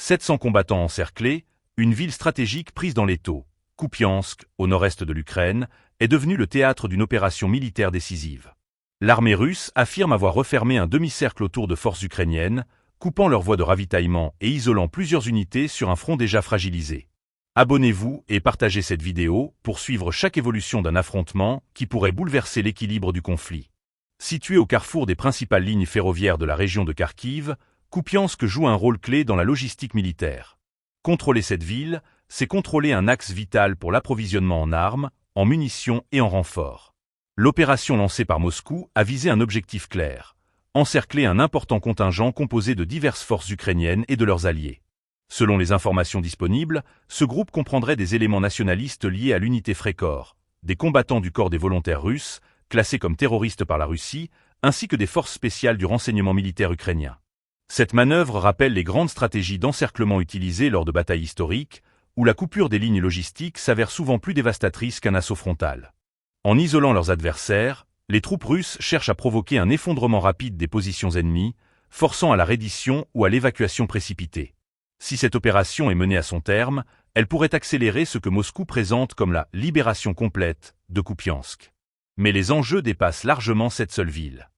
700 combattants encerclés, une ville stratégique prise dans l'étau, Kupiansk, au nord-est de l'Ukraine, est devenue le théâtre d'une opération militaire décisive. L'armée russe affirme avoir refermé un demi-cercle autour de forces ukrainiennes, coupant leur voie de ravitaillement et isolant plusieurs unités sur un front déjà fragilisé. Abonnez-vous et partagez cette vidéo pour suivre chaque évolution d'un affrontement qui pourrait bouleverser l'équilibre du conflit. Situé au carrefour des principales lignes ferroviaires de la région de Kharkiv, Kupiansk joue un rôle clé dans la logistique militaire. Contrôler cette ville, c'est contrôler un axe vital pour l'approvisionnement en armes, en munitions et en renforts. L'opération lancée par Moscou a visé un objectif clair: encercler un important contingent composé de diverses forces ukrainiennes et de leurs alliés. Selon les informations disponibles, ce groupe comprendrait des éléments nationalistes liés à l'unité Freikorps, des combattants du corps des volontaires russes, classés comme terroristes par la Russie, ainsi que des forces spéciales du renseignement militaire ukrainien. Cette manœuvre rappelle les grandes stratégies d'encerclement utilisées lors de batailles historiques, où la coupure des lignes logistiques s'avère souvent plus dévastatrice qu'un assaut frontal. En isolant leurs adversaires, les troupes russes cherchent à provoquer un effondrement rapide des positions ennemies, forçant à la reddition ou à l'évacuation précipitée. Si cette opération est menée à son terme, elle pourrait accélérer ce que Moscou présente comme la « libération complète » de Kupiansk. Mais les enjeux dépassent largement cette seule ville.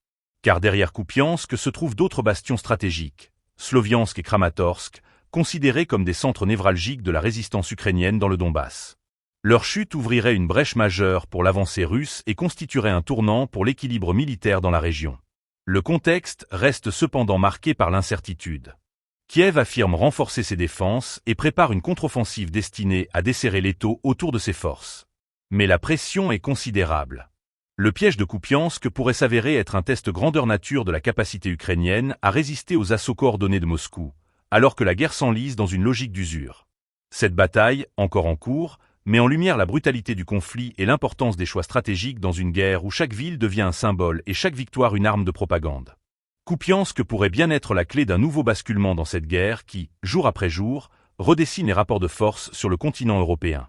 Car derrière Kupiansk se trouvent d'autres bastions stratégiques, Sloviansk et Kramatorsk, considérés comme des centres névralgiques de la résistance ukrainienne dans le Donbass. Leur chute ouvrirait une brèche majeure pour l'avancée russe et constituerait un tournant pour l'équilibre militaire dans la région. Le contexte reste cependant marqué par l'incertitude. Kiev affirme renforcer ses défenses et prépare une contre-offensive destinée à desserrer l'étau autour de ses forces. Mais la pression est considérable. Le piège de Kupiansk pourrait s'avérer être un test grandeur nature de la capacité ukrainienne à résister aux assauts coordonnés de Moscou, alors que la guerre s'enlise dans une logique d'usure. Cette bataille, encore en cours, met en lumière la brutalité du conflit et l'importance des choix stratégiques dans une guerre où chaque ville devient un symbole et chaque victoire une arme de propagande. Kupiansk pourrait bien être la clé d'un nouveau basculement dans cette guerre qui, jour après jour, redessine les rapports de force sur le continent européen.